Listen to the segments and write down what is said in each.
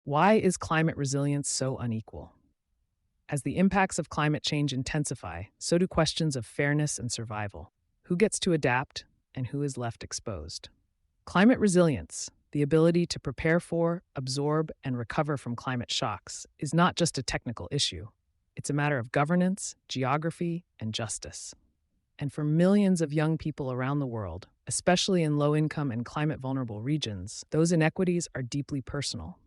Why is climate resilience so unequal? As the impacts of climate change intensify, so do questions of fairness and survival. Who gets to adapt and who is left exposed? Climate resilience, the ability to prepare for, absorb, and recover from climate shocks, is not just a technical issue. It's a matter of governance, geography, and justice. And for millions of young people around the world, especially in low income and climate vulnerable regions, those inequities are deeply personal.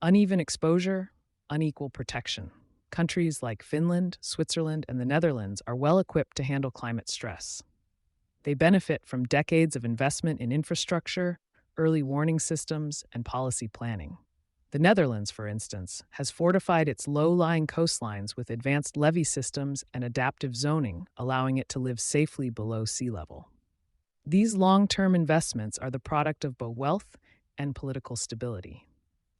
Uneven exposure, unequal protection. Countries like Finland, Switzerland, and the Netherlands are well equipped to handle climate stress. They benefit from decades of investment in infrastructure, early warning systems, and policy planning. The Netherlands, for instance, has fortified its low-lying coastlines with advanced levee systems and adaptive zoning, allowing it to live safely below sea level. These long-term investments are the product of both wealth and political stability.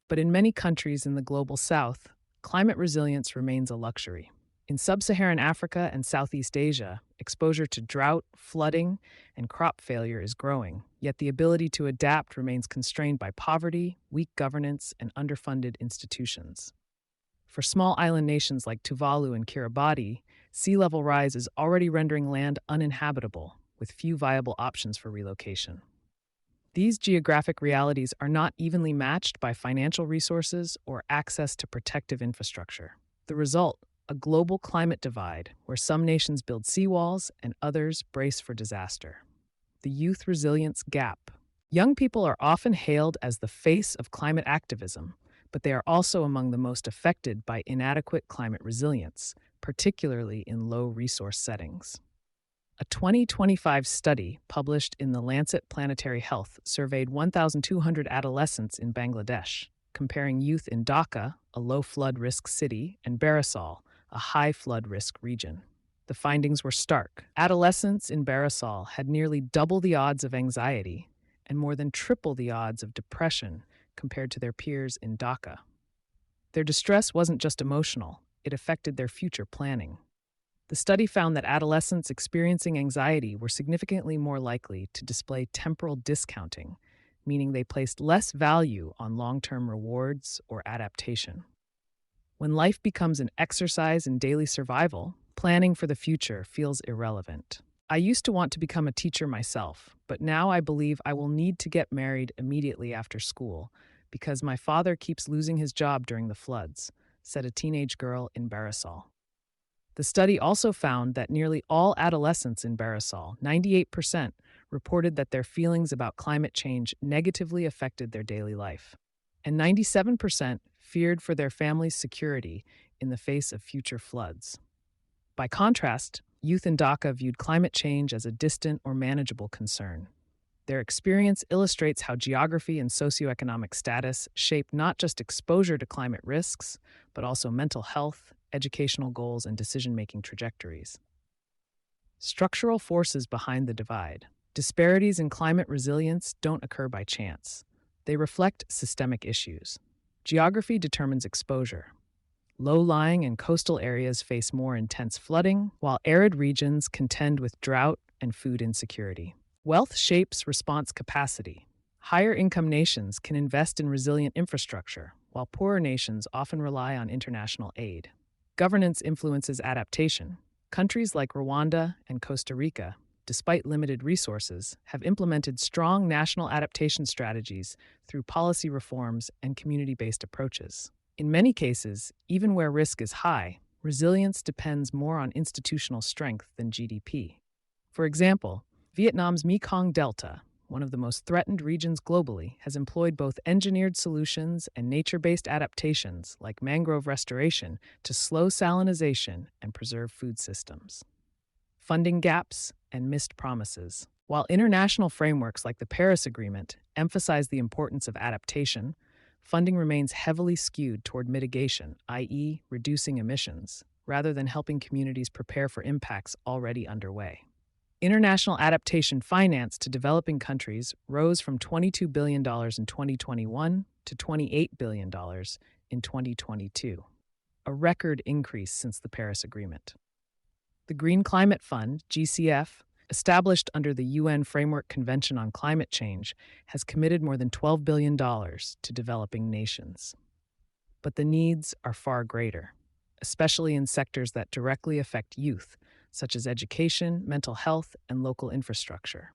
But in many countries in the global south, climate resilience remains a luxury. In sub-Saharan Africa and Southeast Asia, exposure to drought, flooding, and crop failure is growing, yet the ability to adapt remains constrained by poverty, weak governance, and underfunded institutions. For small island nations like Tuvalu and Kiribati, sea level rise is already rendering land uninhabitable, with few viable options for relocation. These geographic realities are not evenly matched by financial resources or access to protective infrastructure. The result, a global climate divide where some nations build seawalls and others brace for disaster. The youth resilience gap. Young people are often hailed as the face of climate activism, but they are also among the most affected by inadequate climate resilience, particularly in low-resource settings. A 2025 study published in The Lancet Planetary Health surveyed 1,200 adolescents in Bangladesh, comparing youth in Dhaka, a low-flood risk city, and Barisal, a high-flood risk region. The findings were stark. Adolescents in Barisal had nearly double the odds of anxiety and more than triple the odds of depression compared to their peers in Dhaka. Their distress wasn't just emotional, it affected their future planning. The study found that adolescents experiencing anxiety were significantly more likely to display temporal discounting, meaning they placed less value on long-term rewards or adaptation. When life becomes an exercise in daily survival, planning for the future feels irrelevant. I used to want to become a teacher myself, but now I believe I will need to get married immediately after school because my father keeps losing his job during the floods, said a teenage girl in Barisal. The study also found that nearly all adolescents in Barisal, 98%, reported that their feelings about climate change negatively affected their daily life. And 97% feared for their family's security in the face of future floods. By contrast, youth in Dhaka viewed climate change as a distant or manageable concern. Their experience illustrates how geography and socioeconomic status shape not just exposure to climate risks, but also mental health, educational goals, and decision-making trajectories. Structural forces behind the divide. Disparities in climate resilience don't occur by chance. They reflect systemic issues. Geography determines exposure. Low-lying and coastal areas face more intense flooding, while arid regions contend with drought and food insecurity. Wealth shapes response capacity. Higher-income nations can invest in resilient infrastructure, while poorer nations often rely on international aid. Governance influences adaptation. Countries like Rwanda and Costa Rica, despite limited resources, have implemented strong national adaptation strategies through policy reforms and community-based approaches. In many cases, even where risk is high, resilience depends more on institutional strength than GDP. For example, Vietnam's Mekong Delta, one of the most threatened regions globally, has employed both engineered solutions and nature-based adaptations like mangrove restoration to slow salinization and preserve food systems. Funding gaps and missed promises. While international frameworks like the Paris Agreement emphasize the importance of adaptation, funding remains heavily skewed toward mitigation, i.e., reducing emissions, rather than helping communities prepare for impacts already underway. International adaptation finance to developing countries rose from $22 billion in 2021 to $28 billion in 2022, a record increase since the Paris Agreement. The Green Climate Fund, GCF, established under the UN Framework Convention on Climate Change, has committed more than $12 billion to developing nations. But the needs are far greater, especially in sectors that directly affect youth, such as education, mental health, and local infrastructure.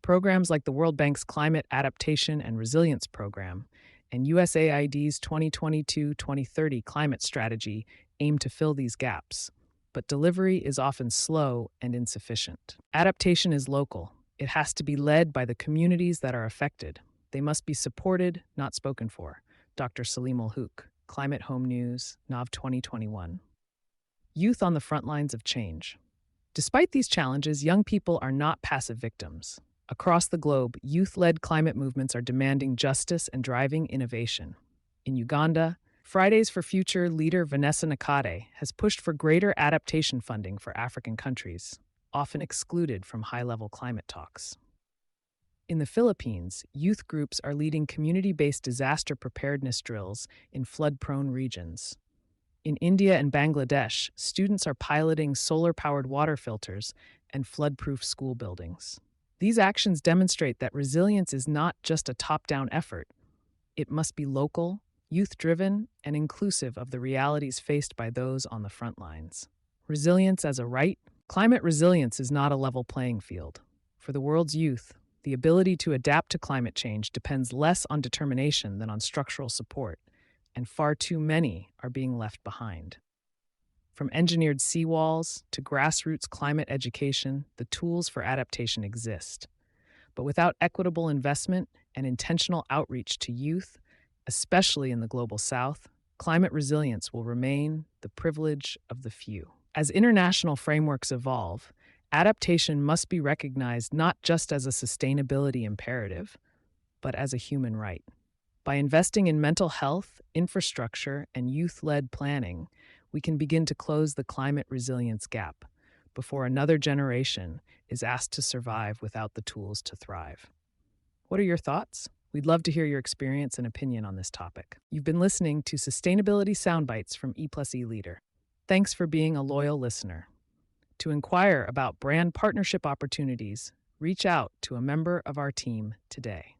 Programs like the World Bank's Climate Adaptation and Resilience Program and USAID's 2022-2030 climate strategy aim to fill these gaps, but delivery is often slow and insufficient. Adaptation is local. It has to be led by the communities that are affected. They must be supported, not spoken for. Dr. Salim Al-Houk, Climate Home News, NOV 2021. Youth on the front lines of change. Despite these challenges, young people are not passive victims. Across the globe, youth-led climate movements are demanding justice and driving innovation. In Uganda, Fridays for Future leader Vanessa Nakate has pushed for greater adaptation funding for African countries, often excluded from high-level climate talks. In the Philippines, youth groups are leading community-based disaster preparedness drills in flood-prone regions. In India and Bangladesh, students are piloting solar-powered water filters and flood-proof school buildings. These actions demonstrate that resilience is not just a top-down effort. It must be local, youth-driven, and inclusive of the realities faced by those on the front lines. Resilience as a right? Climate resilience is not a level playing field. For the world's youth, the ability to adapt to climate change depends less on determination than on structural support, and far too many are being left behind. From engineered seawalls to grassroots climate education, the tools for adaptation exist. But without equitable investment and intentional outreach to youth, especially in the global south, climate resilience will remain the privilege of the few. As international frameworks evolve, adaptation must be recognized not just as a sustainability imperative, but as a human right. By investing in mental health, infrastructure, and youth-led planning, we can begin to close the climate resilience gap before another generation is asked to survive without the tools to thrive. What are your thoughts? We'd love to hear your experience and opinion on this topic. You've been listening to Sustainability Soundbites from E+E Leader. Thanks for being a loyal listener. To inquire about brand partnership opportunities, reach out to a member of our team today.